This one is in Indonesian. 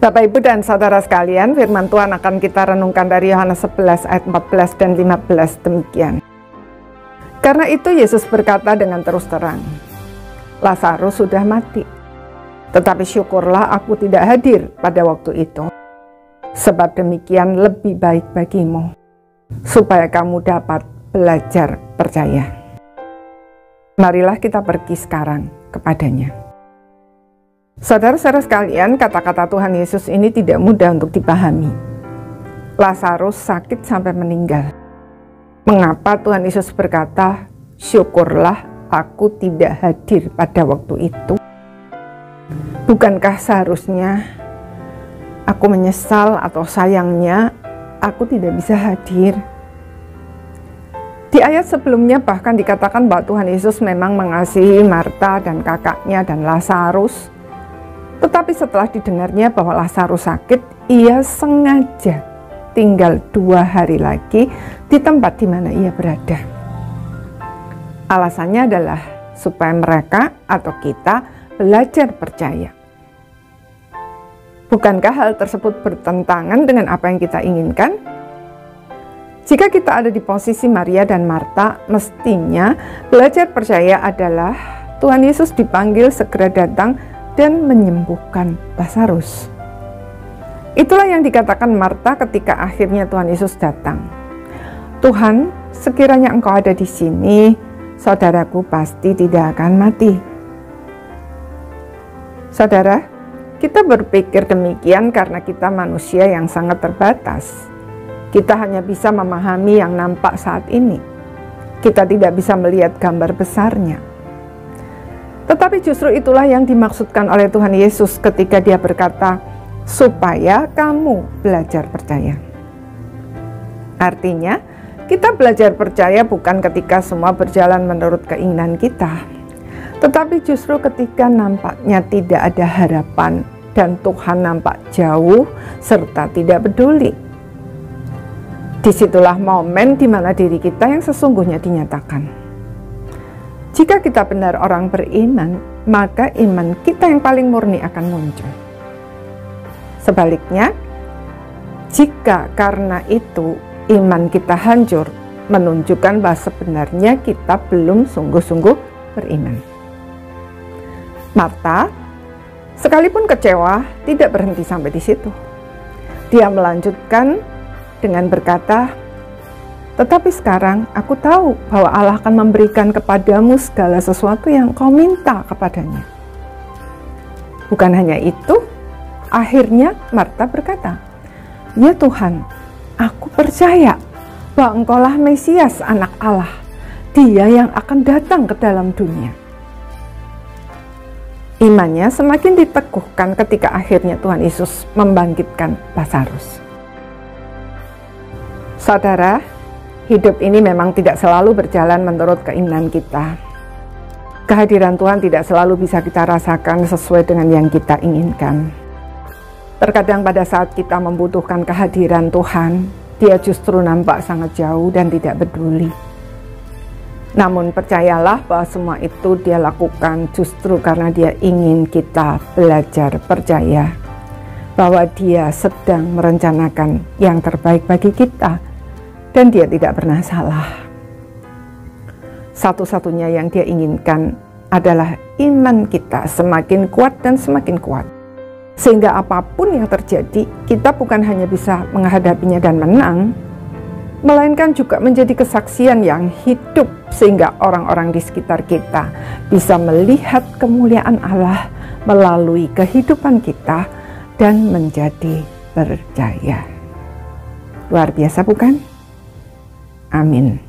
Bapak, Ibu, dan Saudara sekalian, firman Tuhan akan kita renungkan dari Yohanes 11 ayat 14 dan 15 demikian. Karena itu Yesus berkata dengan terus terang, Lazarus sudah mati, tetapi syukurlah aku tidak hadir pada waktu itu, sebab demikian lebih baik bagimu, supaya kamu dapat belajar percaya. Marilah kita pergi sekarang kepadanya. Saudara-saudara sekalian, kata-kata Tuhan Yesus ini tidak mudah untuk dipahami. Lazarus sakit sampai meninggal. Mengapa Tuhan Yesus berkata, syukurlah aku tidak hadir pada waktu itu? Bukankah seharusnya aku menyesal atau sayangnya aku tidak bisa hadir? Di ayat sebelumnya bahkan dikatakan bahwa Tuhan Yesus memang mengasihi Marta dan kakaknya dan Lazarus. Tetapi setelah didengarnya bahwa Lazarus sakit, ia sengaja tinggal 2 hari lagi di tempat di mana ia berada. Alasannya adalah supaya mereka atau kita belajar percaya. Bukankah hal tersebut bertentangan dengan apa yang kita inginkan? Jika kita ada di posisi Maria dan Marta, mestinya belajar percaya adalah Tuhan Yesus dipanggil segera datang dan menyembuhkan Lazarus. Itulah yang dikatakan Marta ketika akhirnya Tuhan Yesus datang. Tuhan, sekiranya Engkau ada di sini, saudaraku pasti tidak akan mati. Saudara, kita berpikir demikian karena kita manusia yang sangat terbatas. Kita hanya bisa memahami yang nampak saat ini. Kita tidak bisa melihat gambar besarnya. Tetapi justru itulah yang dimaksudkan oleh Tuhan Yesus ketika dia berkata, supaya kamu belajar percaya. Artinya, kita belajar percaya bukan ketika semua berjalan menurut keinginan kita, tetapi justru ketika nampaknya tidak ada harapan dan Tuhan nampak jauh serta tidak peduli. Disitulah momen di mana diri kita yang sesungguhnya dinyatakan. Jika kita benar orang beriman, maka iman kita yang paling murni akan muncul. Sebaliknya, jika karena itu iman kita hancur, menunjukkan bahwa sebenarnya kita belum sungguh-sungguh beriman. Marta, sekalipun kecewa, tidak berhenti sampai di situ. Dia melanjutkan dengan berkata, tetapi sekarang aku tahu bahwa Allah akan memberikan kepadamu segala sesuatu yang kau minta kepadanya. Bukan hanya itu, akhirnya Marta berkata, ya Tuhan, aku percaya bahwa Engkaulah Mesias, anak Allah, Dia yang akan datang ke dalam dunia. Imannya semakin diteguhkan ketika akhirnya Tuhan Yesus membangkitkan Lazarus. Saudara, hidup ini memang tidak selalu berjalan menurut keinginan kita. Kehadiran Tuhan tidak selalu bisa kita rasakan sesuai dengan yang kita inginkan. Terkadang pada saat kita membutuhkan kehadiran Tuhan, Dia justru nampak sangat jauh dan tidak peduli. Namun percayalah bahwa semua itu Dia lakukan justru karena Dia ingin kita belajar percaya bahwa Dia sedang merencanakan yang terbaik bagi kita. Dan Dia tidak pernah salah. Satu-satunya yang Dia inginkan adalah iman kita semakin kuat dan semakin kuat. Sehingga apapun yang terjadi, kita bukan hanya bisa menghadapinya dan menang, melainkan juga menjadi kesaksian yang hidup sehingga orang-orang di sekitar kita bisa melihat kemuliaan Allah melalui kehidupan kita dan menjadi percaya. Luar biasa bukan? Amin.